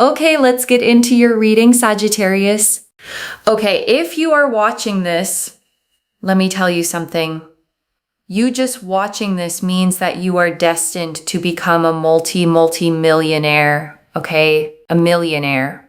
Okay, let's get into your reading, Sagittarius. Okay, if you are watching this, let me tell you something. You just watching this means that you are destined to become a multi-millionaire, okay? A millionaire.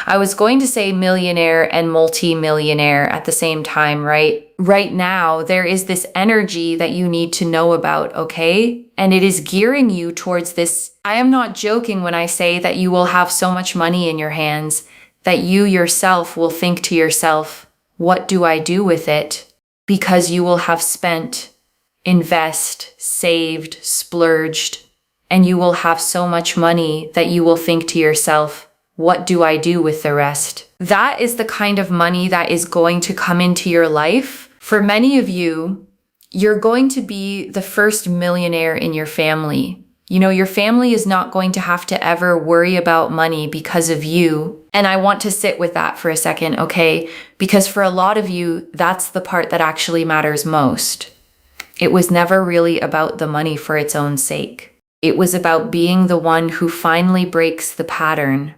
I was going to say millionaire and multi-millionaire at the same time, right? Right now, there is this energy that you need to know about, okay? And it is gearing you towards this. I am not joking when I say that you will have so much money in your hands that you yourself will think to yourself, what do I do with it? Because you will have spent, invest, saved, splurged, and you will have so much money that you will think to yourself, what do I do with the rest? That is the kind of money that is going to come into your life. For many of you, you're going to be the first millionaire in your family. You know, your family is not going to have to ever worry about money because of you. And I want to sit with that for a second, okay? Because for a lot of you, that's the part that actually matters most. It was never really about the money for its own sake. It was about being the one who finally breaks the pattern.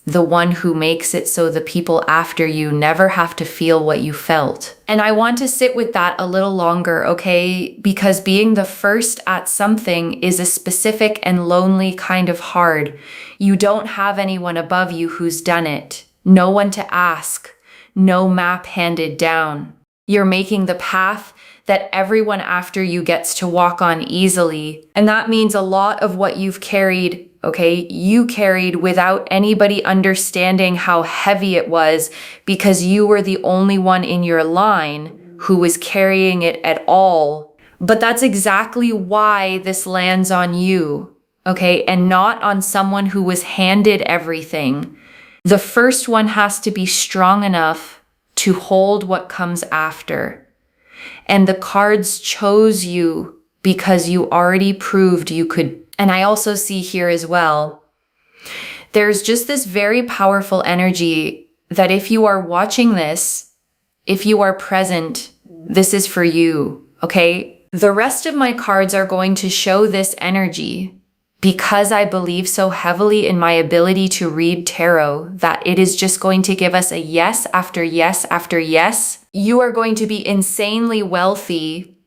The one who makes it so the people after you never have to feel what you felt. And I want to sit with that a little longer, okay? Because being the first at something is a specific and lonely kind of hard. You don't have anyone above you who's done it. No one to ask. No map handed down. You're making the path that everyone after you gets to walk on easily. And that means a lot of what you've carried, okay, you carried without anybody understanding how heavy it was because you were the only one in your line who was carrying it at all. But that's exactly why this lands on you, okay, and not on someone who was handed everything. The first one has to be strong enough to hold what comes after. And the cards chose you because you already proved you could. And I also see here as well, there's just this very powerful energy that if you are watching this, if you are present, this is for you, okay? The rest of my cards are going to show this energy because I believe so heavily in my ability to read tarot that it is just going to give us a yes after yes after yes. You are going to be insanely wealthy,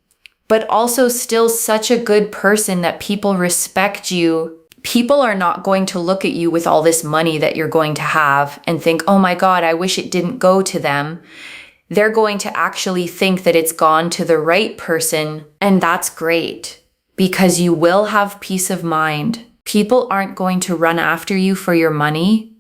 but also still such a good person that people respect you. People are not going to look at you with all this money that you're going to have and think, oh my God, I wish it didn't go to them. They're going to actually think that it's gone to the right person, and that's great. Because you will have peace of mind. People aren't going to run after you for your money.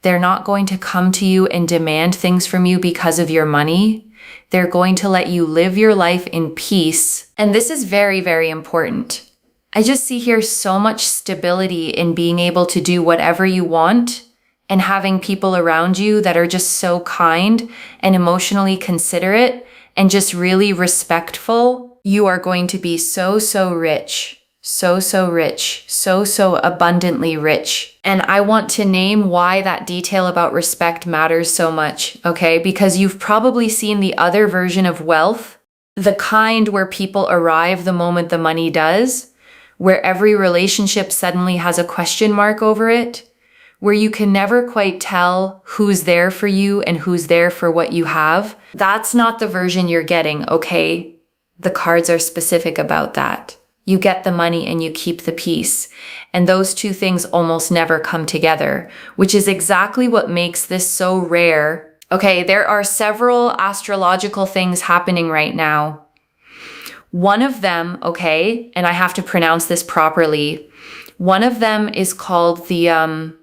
They're not going to come to you and demand things from you because of your money. They're going to let you live your life in peace. And this is very, very important. I just see here so much stability in being able to do whatever you want and having people around you that are just so kind and emotionally considerate and just really respectful. You are going to be so, so rich, so, so rich, so, so abundantly rich. And I want to name why that detail about respect matters so much, okay? Because you've probably seen the other version of wealth, the kind where people arrive the moment the money does, where every relationship suddenly has a question mark over it, where you can never quite tell who's there for you and who's there for what you have. That's not the version you're getting, okay? The cards are specific about that. You get the money and you keep the peace. And those two things almost never come together, which is exactly what makes this so rare. Okay, there are several astrological things happening right now. One of them, okay, and I have to pronounce this properly, one of them is called the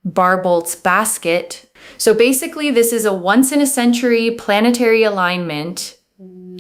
Barbolt's basket. So basically this is a once-in-a-century planetary alignment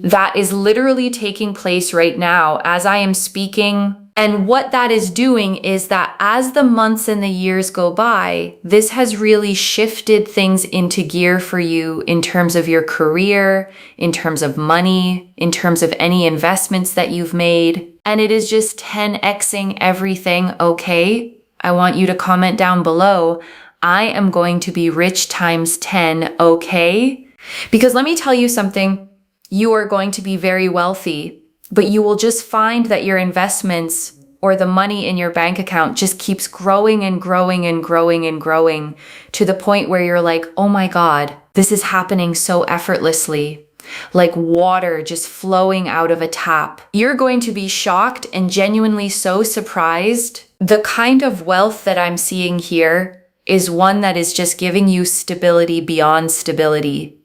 that is literally taking place right now as I am speaking. And what that is doing is that as the months and the years go by, this has really shifted things into gear for you in terms of your career, in terms of money, in terms of any investments that you've made. And it is just 10xing everything, okay? I want you to comment down below, I am going to be rich times 10, okay? Because let me tell you something. You are going to be very wealthy, but you will just find that your investments or the money in your bank account just keeps growing and growing and growing and growing to the point where you're like, oh my God, this is happening so effortlessly, like water just flowing out of a tap. You're going to be shocked and genuinely so surprised. The kind of wealth that I'm seeing here is one that is just giving you stability beyond stability,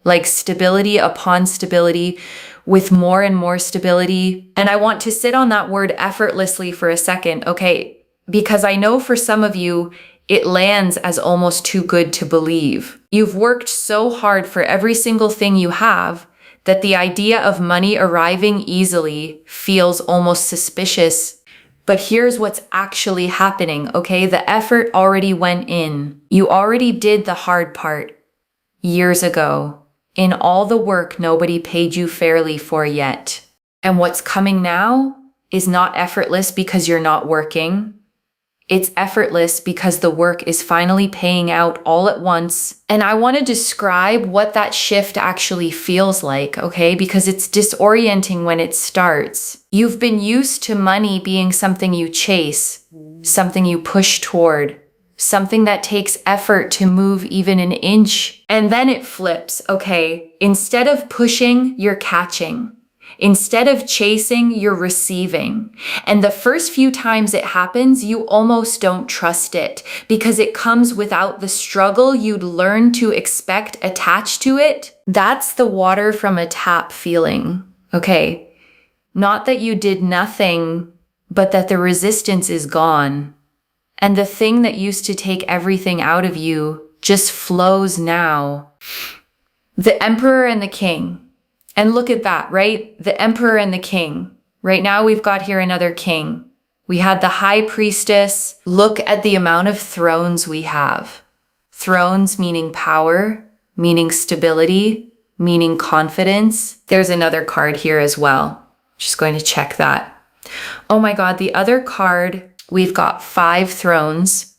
like stability upon stability, with more and more stability. And I want to sit on that word effortlessly for a second, okay? Because I know for some of you, it lands as almost too good to believe. You've worked so hard for every single thing you have that the idea of money arriving easily feels almost suspicious. But here's what's actually happening, okay? The effort already went in. You already did the hard part years ago. In all the work nobody paid you fairly for yet. And what's coming now is not effortless because you're not working. It's effortless because the work is finally paying out all at once. And I want to describe what that shift actually feels like, okay? Because it's disorienting when it starts. You've been used to money being something you chase, something you push toward, something that takes effort to move even an inch. And then it flips, okay? Instead of pushing, you're catching. Instead of chasing, you're receiving. And the first few times it happens, you almost don't trust it because it comes without the struggle you'd learn to expect attached to it. That's the water from a tap feeling, okay? Not that you did nothing, but that the resistance is gone. And the thing that used to take everything out of you just flows now. The Emperor and the King. And look at that, right? The Emperor and the King. Right now we've got here another king. We had the High Priestess. Look at the amount of thrones we have. Thrones meaning power, meaning stability, meaning confidence. There's another card here as well. Just going to check that. Oh my God, the other card, we've got 5 thrones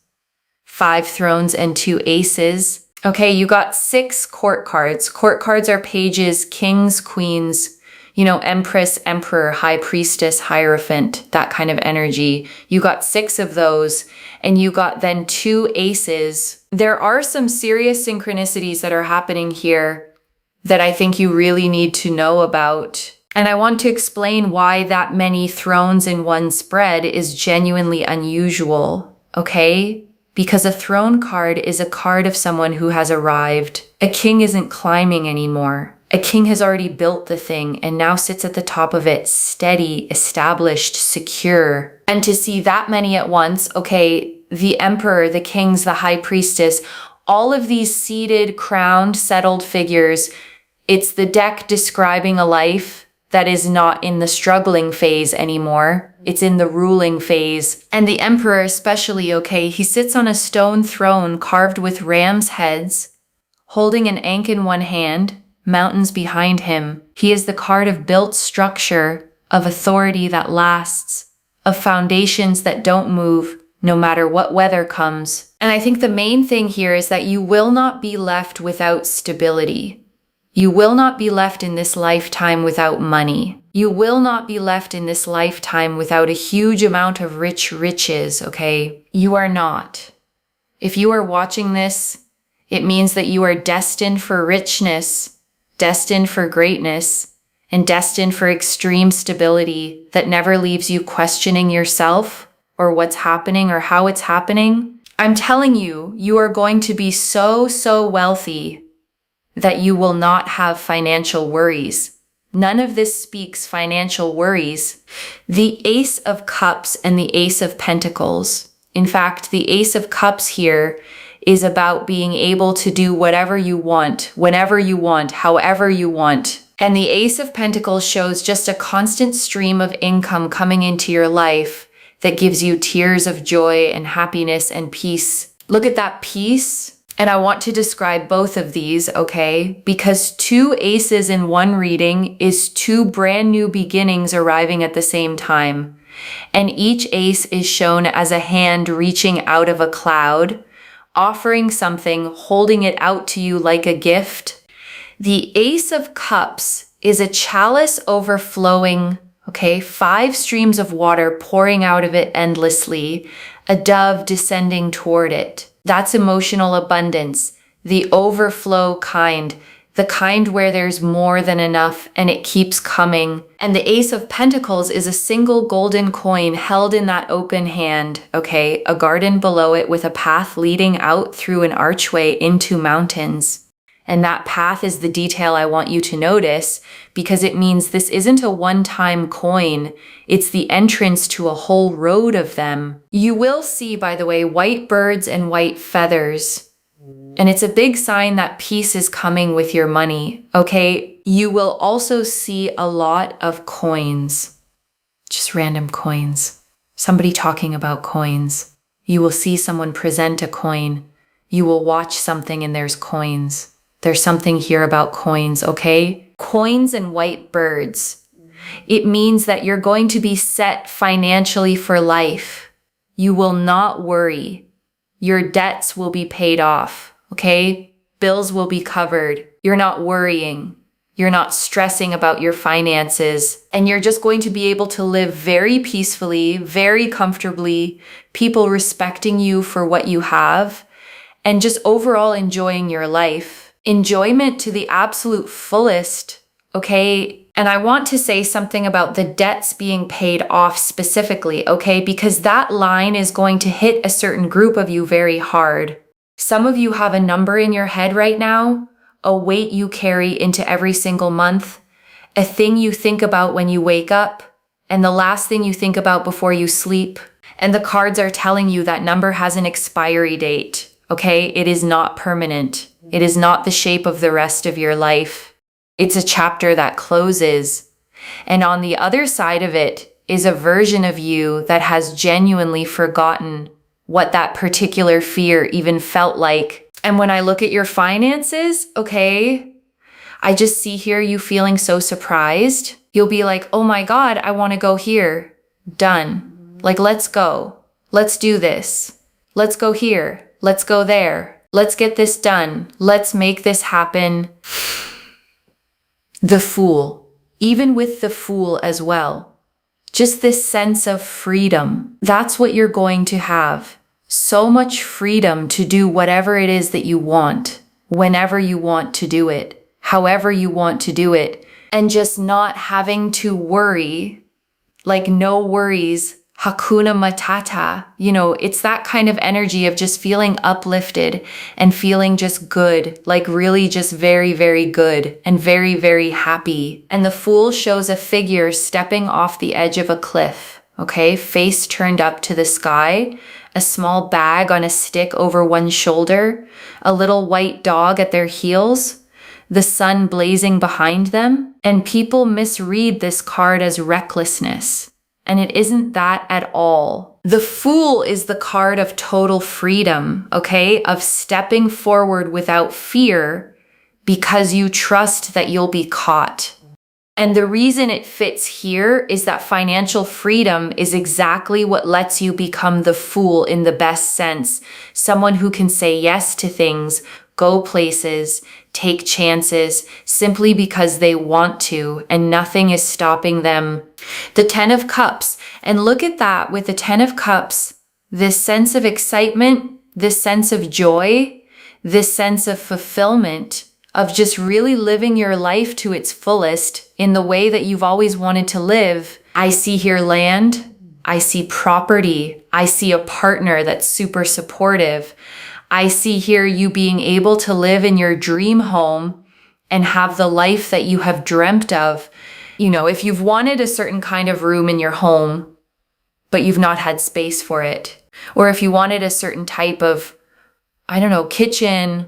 and 2 aces. Okay, you got 6 court cards. Court cards are pages, kings, queens, empress, emperor, high priestess, hierophant, that kind of energy. You got 6 of those, and you got then 2 aces. There are some serious synchronicities that are happening here that I think you really need to know about. And I want to explain why that many thrones in one spread is genuinely unusual, okay? Because a throne card is a card of someone who has arrived. A king isn't climbing anymore. A king has already built the thing and now sits at the top of it, steady, established, secure. And to see that many at once, okay, the emperor, the kings, the high priestess, all of these seated, crowned, settled figures, it's the deck describing a life that is not in the struggling phase anymore. It's in the ruling phase. And the emperor especially, okay, he sits on a stone throne carved with ram's heads, holding an ankh in one hand, mountains behind him. He is the card of built structure, of authority that lasts, of foundations that don't move, no matter what weather comes. And I think the main thing here is that you will not be left without stability. You will not be left in this lifetime without money. You will not be left in this lifetime without a huge amount of riches, okay? You are not. If you are watching this, it means that you are destined for richness, destined for greatness, and destined for extreme stability that never leaves you questioning yourself or what's happening or how it's happening. I'm telling you, you are going to be so wealthy that you will not have financial worries. None of this speaks financial worries. The Ace of Cups and the Ace of Pentacles. In fact, the Ace of Cups here is about being able to do whatever you want, whenever you want, however you want. And the Ace of Pentacles shows just a constant stream of income coming into your life that gives you tears of joy and happiness and peace. Look at that peace. And I want to describe both of these, okay? Because 2 aces in one reading is 2 brand new beginnings arriving at the same time. And each ace is shown as a hand reaching out of a cloud, offering something, holding it out to you like a gift. The Ace of Cups is a chalice overflowing Okay, 5 streams of water pouring out of it endlessly, a dove descending toward it. That's emotional abundance, the overflow kind, the kind where there's more than enough and it keeps coming. And the Ace of Pentacles is a single golden coin held in that open hand, okay? A garden below it with a path leading out through an archway into mountains. And that path is the detail I want you to notice, because it means this isn't a one-time coin. It's the entrance to a whole road of them. You will see, by the way, white birds and white feathers. And it's a big sign that peace is coming with your money, okay? You will also see a lot of coins. Just random coins. Somebody talking about coins. You will see someone present a coin. You will watch something and there's coins. There's something here about coins, okay? Coins and white birds. It means that you're going to be set financially for life. You will not worry. Your debts will be paid off, okay? Bills will be covered. You're not worrying. You're not stressing about your finances. And you're just going to be able to live very peacefully, very comfortably, people respecting you for what you have, and just overall enjoying your life. Enjoyment to the absolute fullest, okay? And I want to say something about the debts being paid off specifically, okay? Because that line is going to hit a certain group of you very hard. Some of you have a number in your head right now, a weight you carry into every single month, a thing you think about when you wake up, and the last thing you think about before you sleep. And the cards are telling you that number has an expiry date, okay? It is not permanent. It is not the shape of the rest of your life. It's a chapter that closes. And on the other side of it is a version of you that has genuinely forgotten what that particular fear even felt like. And when I look at your finances, okay, I just see here you feeling so surprised. You'll be like, oh my God, I want to go here. Done. Like, let's go. Let's do this. Let's go here. Let's go there. Let's get this done. Let's make this happen. The Fool. Even with the Fool as well. Just this sense of freedom. That's what you're going to have. So much freedom to do whatever it is that you want, whenever you want to do it, however you want to do it, and just not having to worry, like no worries. Hakuna Matata, you know, it's that kind of energy of just feeling uplifted and feeling just good, like really just very, very good and very, very happy. And the Fool shows a figure stepping off the edge of a cliff, okay, face turned up to the sky, a small bag on a stick over one shoulder, a little white dog at their heels, the sun blazing behind them, and people misread this card as recklessness. And it isn't that at all. The Fool is the card of total freedom, okay? Of stepping forward without fear because you trust that you'll be caught. And the reason it fits here is that financial freedom is exactly what lets you become the fool in the best sense. Someone who can say yes to things, go places, take chances simply because they want to, and nothing is stopping them. The 10 of Cups, and look at that with the 10 of Cups, this sense of excitement, this sense of joy, this sense of fulfillment, of just really living your life to its fullest in the way that you've always wanted to live. I see here land, I see property, I see a partner that's super supportive. I see here you being able to live in your dream home and have the life that you have dreamt of. You know, if you've wanted a certain kind of room in your home, but you've not had space for it, or if you wanted a certain type of, I don't know, kitchen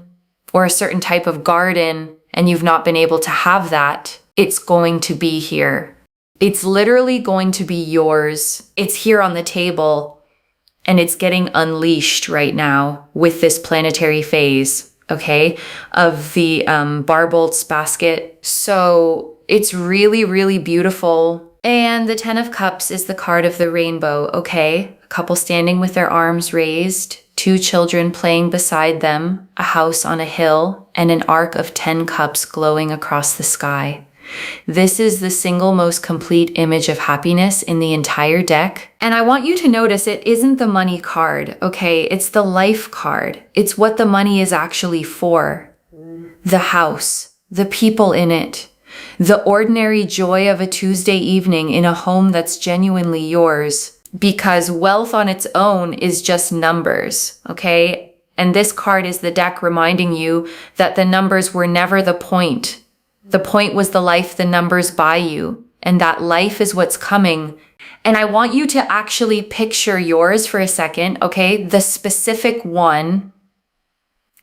or a certain type of garden and you've not been able to have that, it's going to be here. It's literally going to be yours. It's here on the table. And it's getting unleashed right now with this planetary phase, okay, of the Barbolt's basket. So it's really, really beautiful. And the 10 of Cups is the card of the rainbow, okay? A couple standing with their arms raised, 2 children playing beside them, a house on a hill, and an arc of 10 cups glowing across the sky. This is the single most complete image of happiness in the entire deck. And I want you to notice it isn't the money card, okay? It's the life card. It's what the money is actually for. The house, the people in it, the ordinary joy of a Tuesday evening in a home that's genuinely yours. Because wealth on its own is just numbers, okay? And this card is the deck reminding you that the numbers were never the point. The point was the life the numbers buy you, and that life is what's coming. And I want you to actually picture yours for a second, okay? The specific one,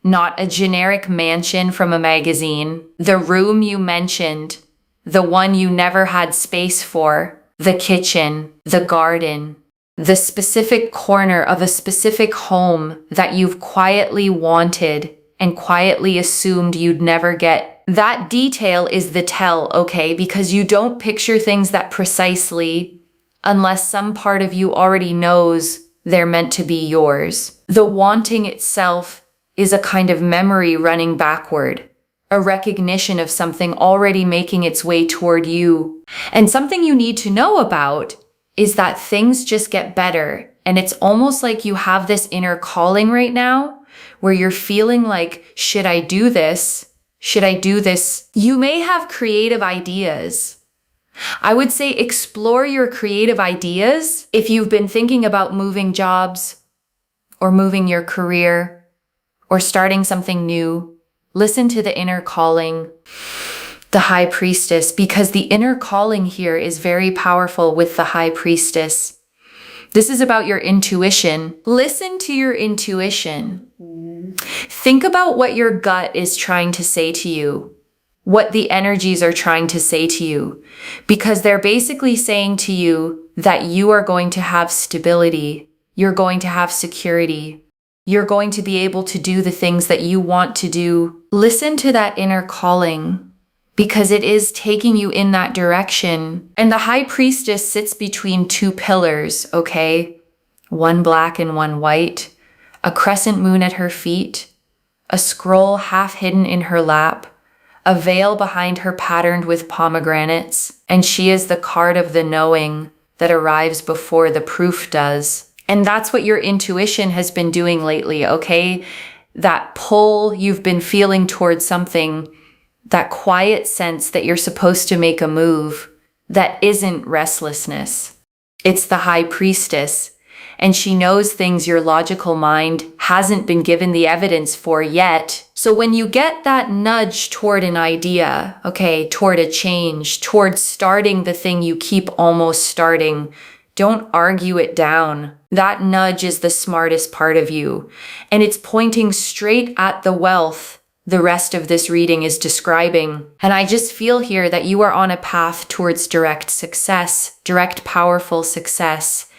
not a generic mansion from a magazine. The room you mentioned, the one you never had space for, the kitchen, the garden, the specific corner of a specific home that you've quietly wanted and quietly assumed you'd never get. That detail is the tell, okay? Because you don't picture things that precisely unless some part of you already knows they're meant to be yours. The wanting itself is a kind of memory running backward, a recognition of something already making its way toward you. And something you need to know about is that things just get better. And it's almost like you have this inner calling right now where you're feeling like, should I do this? Should I do this? You may have creative ideas. I would say explore your creative ideas if you've been thinking about moving jobs or moving your career or starting something new. Listen to the inner calling, the High Priestess, because the inner calling here is very powerful with the High Priestess. This is about your intuition. Listen to your intuition. Think about what your gut is trying to say to you, what the energies are trying to say to you, because they're basically saying to you that you are going to have stability, you're going to have security, you're going to be able to do the things that you want to do. Listen to that inner calling, because it is taking you in that direction. And the High Priestess sits between two pillars, okay? One black and one white, a crescent moon at her feet, a scroll half hidden in her lap, a veil behind her patterned with pomegranates, and she is the card of the knowing that arrives before the proof does. And that's what your intuition has been doing lately, okay? That pull you've been feeling towards something, that quiet sense that you're supposed to make a move, that isn't restlessness. It's the High Priestess, and she knows things your logical mind hasn't been given the evidence for yet. So when you get that nudge toward an idea, okay, toward a change, toward starting the thing you keep almost starting, don't argue it down. That nudge is the smartest part of you, and it's pointing straight at the wealth the rest of this reading is describing. And I just feel here that you are on a path towards direct success, direct powerful success,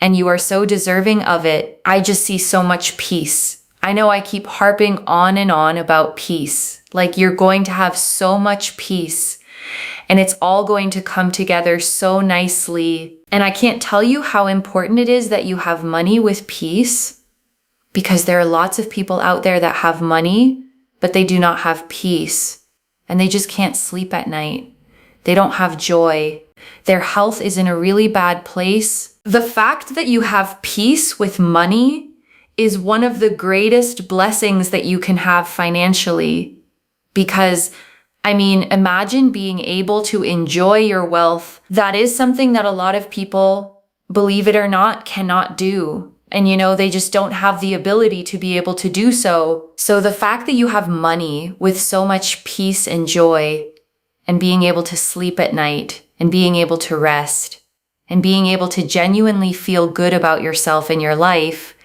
and you are so deserving of it. I just see so much peace. I know I keep harping on and on about peace. Like you're going to have so much peace, and it's all going to come together so nicely. And I can't tell you how important it is that you have money with peace, because there are lots of people out there that have money, but they do not have peace, and they just can't sleep at night. They don't have joy. Their health is in a really bad place. The fact that you have peace with money is one of the greatest blessings that you can have financially. Because, I mean, imagine being able to enjoy your wealth. That is something that a lot of people, believe it or not, cannot do. And you know, they just don't have the ability to be able to do so. So the fact that you have money with so much peace and joy, and being able to sleep at night, and being able to rest, and being able to genuinely feel good about yourself and your life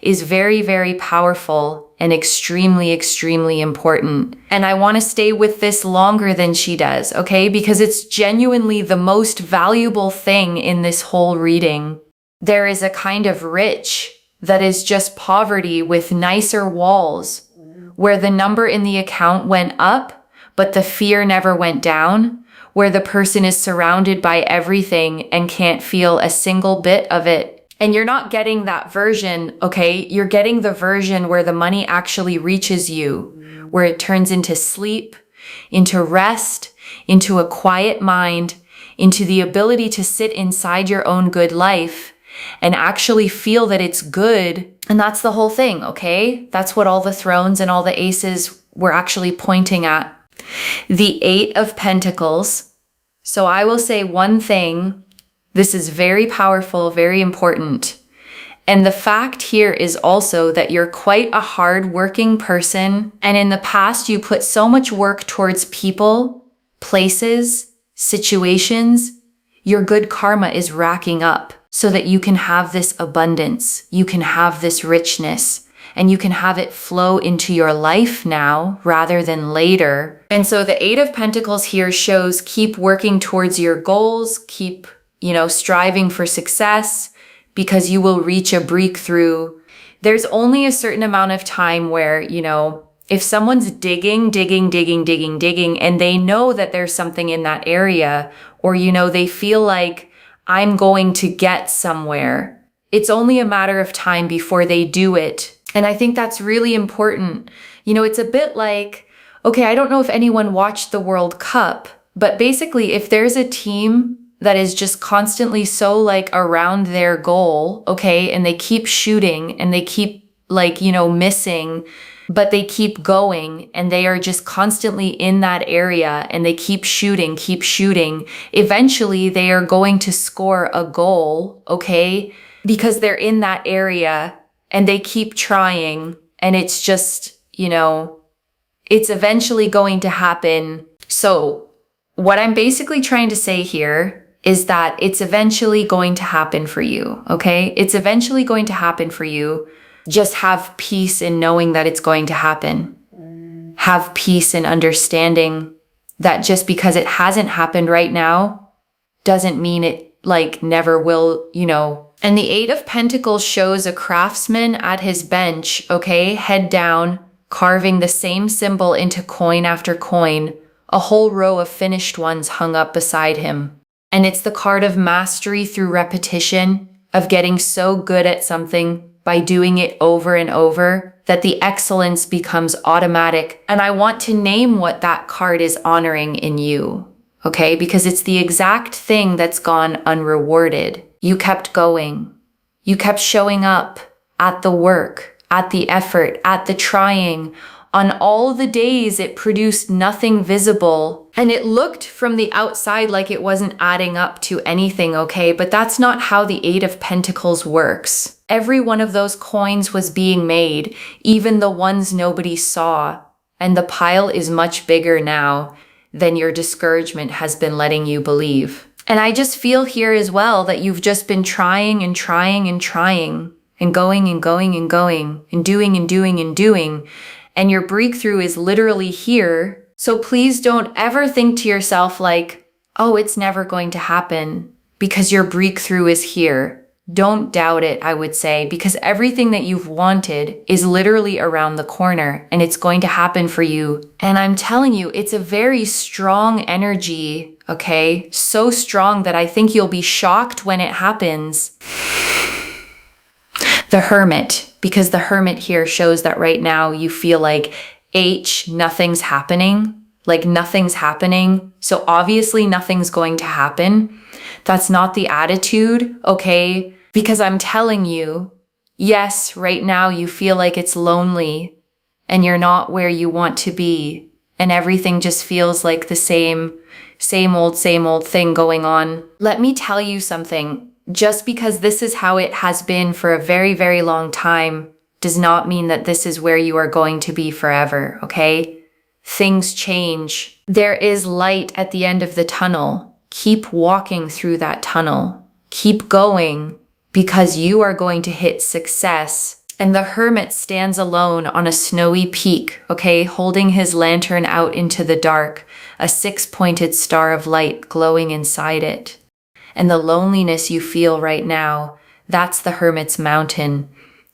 is very, very powerful and extremely, extremely important. And I want to stay with this longer than she does, okay? Because it's genuinely the most valuable thing in this whole reading. There is a kind of rich that is just poverty with nicer walls, where the number in the account went up, but the fear never went down, where the person is surrounded by everything and can't feel a single bit of it. And you're not getting that version, okay? You're getting the version where the money actually reaches you, where it turns into sleep, into rest, into a quiet mind, into the ability to sit inside your own good life and actually feel that it's good. And that's the whole thing, okay? That's what all the thrones and all the aces were actually pointing at. The Eight of Pentacles. So I will say one thing. This is very powerful, very important. And the fact here is also that you're quite a hard-working person. And in the past, you put so much work towards people, places, situations. Your good karma is racking up so that you can have this abundance. You can have this richness. And you can have it flow into your life now rather than later. And so the Eight of Pentacles here shows keep working towards your goals, keep, striving for success, because you will reach a breakthrough. There's only a certain amount of time where, if someone's digging, and they know that there's something in that area, or, they feel like I'm going to get somewhere, it's only a matter of time before they do it. And I think that's really important. It's a bit like, okay, I don't know if anyone watched the World Cup, but basically if there's a team that is just constantly so around their goal, okay, and they keep shooting and they keep missing, but they keep going and they are just constantly in that area and they keep shooting, eventually they are going to score a goal, okay, because they're in that area. And they keep trying, and it's just, it's eventually going to happen. So what I'm basically trying to say here is that it's eventually going to happen for you, okay? It's eventually going to happen for you. Just have peace in knowing that it's going to happen. Have peace in understanding that just because it hasn't happened right now doesn't mean it never will, And the Eight of Pentacles shows a craftsman at his bench, okay, head down, carving the same symbol into coin after coin, a whole row of finished ones hung up beside him. And it's the card of mastery through repetition, of getting so good at something by doing it over and over that the excellence becomes automatic. And I want to name what that card is honoring in you. Okay, because it's the exact thing that's gone unrewarded. You kept going. You kept showing up at the work, at the effort, at the trying. On all the days it produced nothing visible. And it looked from the outside like it wasn't adding up to anything, okay? But that's not how the Eight of Pentacles works. Every one of those coins was being made, even the ones nobody saw. And the pile is much bigger now than your discouragement has been letting you believe. And I just feel here as well that you've just been trying and trying and trying and going and going and going and doing and doing and doing. And your breakthrough is literally here. So please don't ever think to yourself oh, it's never going to happen, because your breakthrough is here. Don't doubt it, I would say, because everything that you've wanted is literally around the corner and it's going to happen for you. And I'm telling you, it's a very strong energy, okay? So strong that I think you'll be shocked when it happens. The Hermit, because the Hermit here shows that right now you feel nothing's happening. Nothing's happening. So obviously nothing's going to happen. That's not the attitude, okay? Because I'm telling you, yes, right now you feel like it's lonely and you're not where you want to be. And everything just feels like the same old thing going on. Let me tell you something. Just because this is how it has been for a very, very long time does not mean that this is where you are going to be forever, okay? Things change. There is light at the end of the tunnel. Keep walking through that tunnel. Keep going, because you are going to hit success. And the Hermit stands alone on a snowy peak, okay, holding his lantern out into the dark, a six-pointed star of light glowing inside it. And the loneliness you feel right now, that's the Hermit's mountain,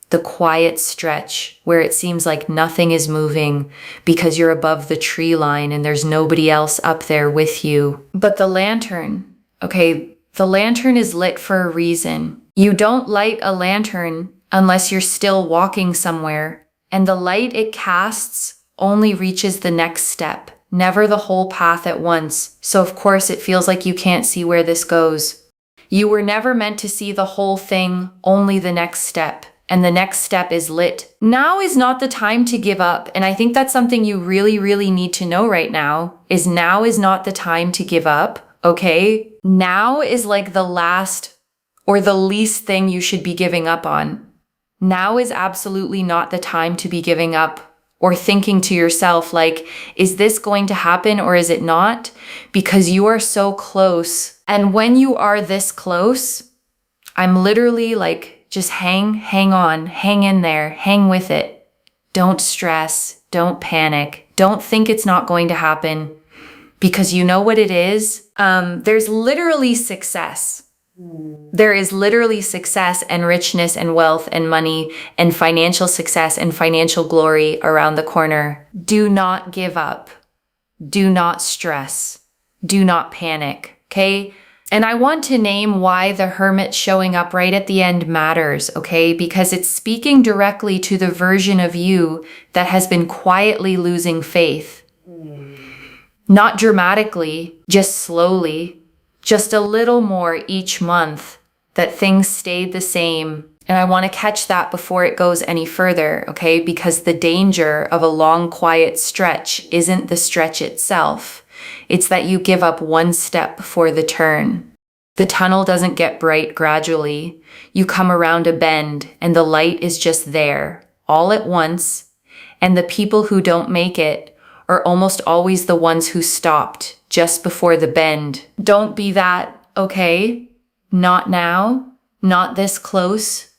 the quiet stretch where it seems like nothing is moving because you're above the tree line and there's nobody else up there with you. But the lantern, okay, the lantern is lit for a reason. You don't light a lantern unless you're still walking somewhere, and the light it casts only reaches the next step, never the whole path at once, so of course it feels like you can't see where this goes. You were never meant to see the whole thing, only the next step. And the next step is lit. Now is not the time to give up. And I think that's something you really, really need to know right now, is now is not the time to give up, okay? Now is like the last or the least thing you should be giving up on. Now is absolutely not the time to be giving up or thinking to yourself like, is this going to happen or is it not? Because you are so close. And when you are this close, I'm literally like, just hang on, hang in there, hang with it. Don't stress, don't panic, don't think it's not going to happen, because you know what it is? There's literally success. There is literally success and richness and wealth and money and financial success and financial glory around the corner. Do not give up. Do not stress. Do not panic, okay? And I want to name why the Hermit showing up right at the end matters, okay? Because it's speaking directly to the version of you that has been quietly losing faith. Not dramatically, just slowly, just a little more each month, that things stayed the same. And I want to catch that before it goes any further, okay? Because the danger of a long, quiet stretch isn't the stretch itself. It's that you give up one step before the turn. The tunnel doesn't get bright gradually. You come around a bend and the light is just there, all at once. And the people who don't make it are almost always the ones who stopped just before the bend. Don't be that, okay? Not now, not this close.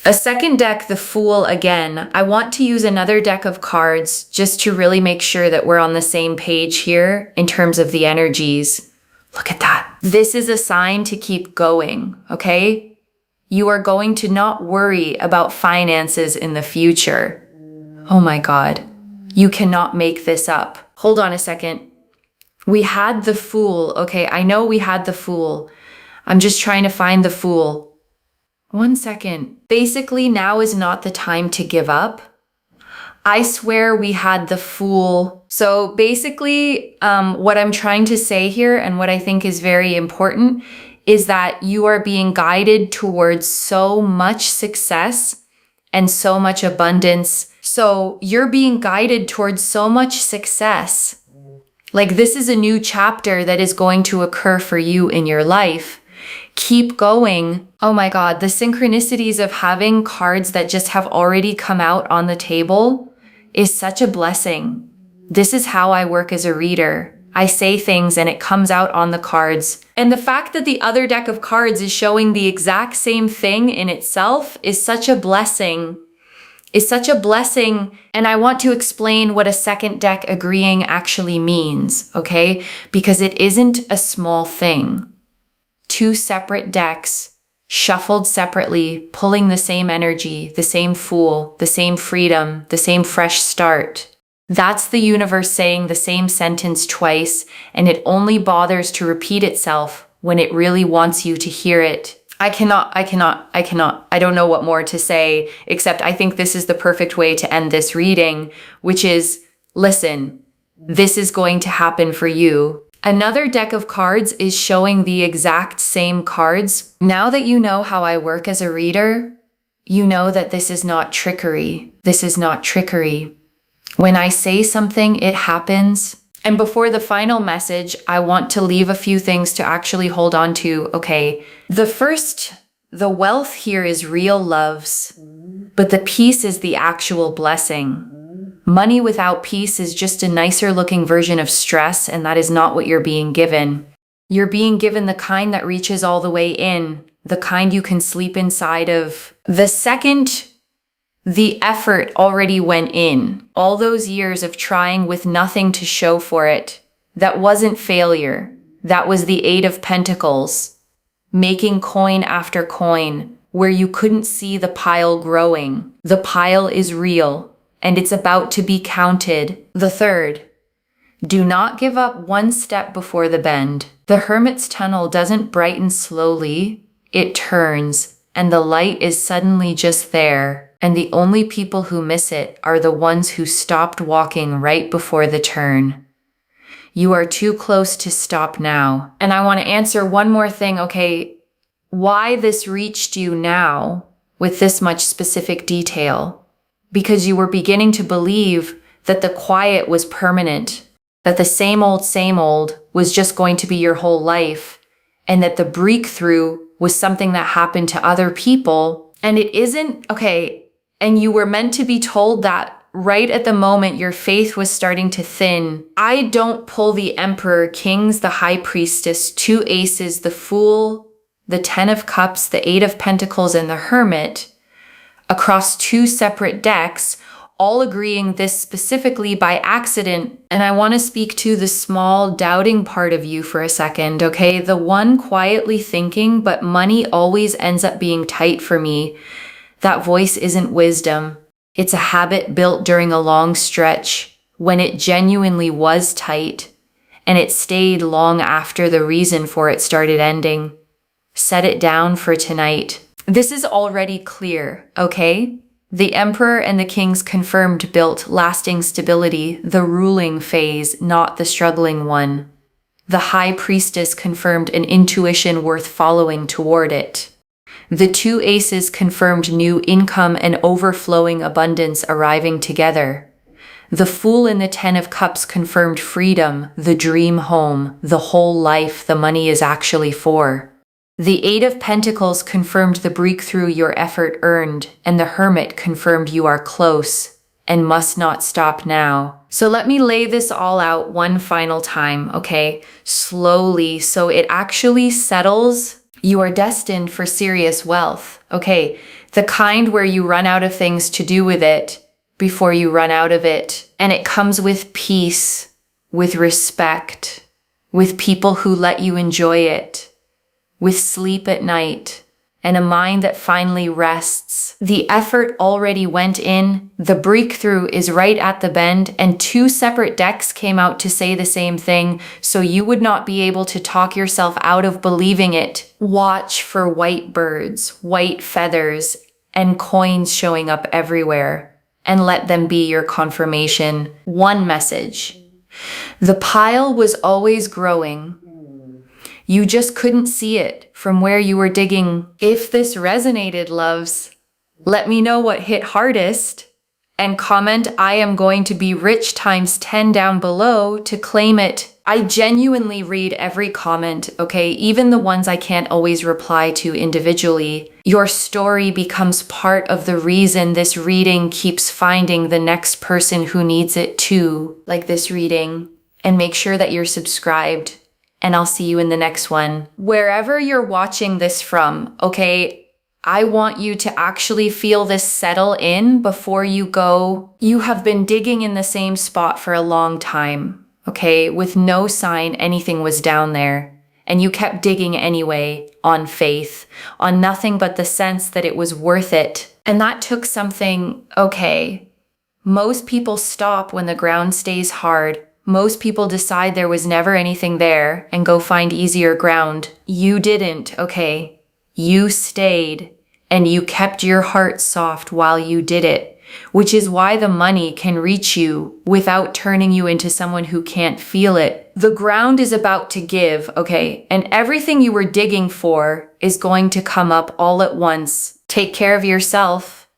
A second deck, the Fool again. I want to use another deck of cards just to really make sure that we're on the same page here in terms of the energies. Look at that. This is a sign to keep going, okay? You are going to not worry about finances in the future. Oh my God. You cannot make this up. Hold on a second. We had the Fool. Okay, I know we had the Fool. I'm just trying to find the Fool. One second. Basically, now is not the time to give up. I swear we had the Fool. So basically, what I'm trying to say here and what I think is very important is that you are being guided towards so much success and so much abundance. So you're being guided towards so much success. Like this is a new chapter that is going to occur for you in your life. Keep going. Oh my God, the synchronicities of having cards that just have already come out on the table is such a blessing. This is how I work as a reader. I say things and it comes out on the cards. And the fact that the other deck of cards is showing the exact same thing in itself is such a blessing. And I want to explain what a second deck agreeing actually means, okay? Because it isn't a small thing. Two separate decks, shuffled separately, pulling the same energy, the same Fool, the same freedom, the same fresh start. That's the universe saying the same sentence twice, and it only bothers to repeat itself when it really wants you to hear it. I don't know what more to say, except I think this is the perfect way to end this reading, which is, listen, this is going to happen for you. Another deck of cards is showing the exact same cards. Now that you know how I work as a reader, you know that this is not trickery. This is not trickery. When I say something, it happens. And before the final message, I want to leave a few things to actually hold on to. Okay, the wealth here is real loves, but the peace is the actual blessing. Money without peace is just a nicer looking version of stress, and that is not what you're being given. You're being given the kind that reaches all the way in, the kind you can sleep inside of. The second the effort already went in, all those years of trying with nothing to show for it, that wasn't failure. That was the Eight of Pentacles, making coin after coin, where you couldn't see the pile growing. The pile is real. And it's about to be counted. The third, do not give up one step before the bend. The Hermit's tunnel doesn't brighten slowly, it turns, and the light is suddenly just there. And the only people who miss it are the ones who stopped walking right before the turn. You are too close to stop now. And I want to answer one more thing, okay? Why this reached you now with this much specific detail? Because you were beginning to believe that the quiet was permanent, that the same old was just going to be your whole life, and that the breakthrough was something that happened to other people. And it isn't, okay, and you were meant to be told that right at the moment your faith was starting to thin. I don't pull the Emperor, Kings, the High Priestess, 2 aces, the Fool, the 10 of Cups, the 8 of Pentacles, and the Hermit across 2 separate decks, all agreeing this specifically by accident. And I want to speak to the small doubting part of you for a second, okay? The one quietly thinking, but money always ends up being tight for me. That voice isn't wisdom. It's a habit built during a long stretch when it genuinely was tight, and it stayed long after the reason for it started ending. Set it down for tonight. This is already clear, okay? The Emperor and the Kings confirmed built lasting stability, the ruling phase, not the struggling one. The High Priestess confirmed an intuition worth following toward it. The 2 aces confirmed new income and overflowing abundance arriving together. The Fool and the 10 of Cups confirmed freedom, the dream home, the whole life the money is actually for. The 8 of Pentacles confirmed the breakthrough your effort earned, and the Hermit confirmed you are close and must not stop now. So let me lay this all out one final time, okay? Slowly, so it actually settles. You are destined for serious wealth, okay? The kind where you run out of things to do with it before you run out of it. And it comes with peace, with respect, with people who let you enjoy it, with sleep at night, and a mind that finally rests. The effort already went in, the breakthrough is right at the bend, and 2 separate decks came out to say the same thing, so you would not be able to talk yourself out of believing it. Watch for white birds, white feathers, and coins showing up everywhere, and let them be your confirmation. One message. The pile was always growing. You just couldn't see it from where you were digging. If this resonated, loves, let me know what hit hardest and comment "I am going to be rich" ×10 down below to claim it. I genuinely read every comment, okay? Even the ones I can't always reply to individually. Your story becomes part of the reason this reading keeps finding the next person who needs it too, like this reading. And make sure that you're subscribed. And I'll see you in the next one. Wherever you're watching this from, okay, I want you to actually feel this settle in before you go. You have been digging in the same spot for a long time, okay, with no sign anything was down there. And you kept digging anyway, on faith, on nothing but the sense that it was worth it. And that took something, okay. Most people stop when the ground stays hard. Most people decide there was never anything there and go find easier ground. You didn't, okay? You stayed, and you kept your heart soft while you did it, which is why the money can reach you without turning you into someone who can't feel it. The ground is about to give, okay? And everything you were digging for is going to come up all at once. Take care of yourself.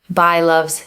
Bye, loves.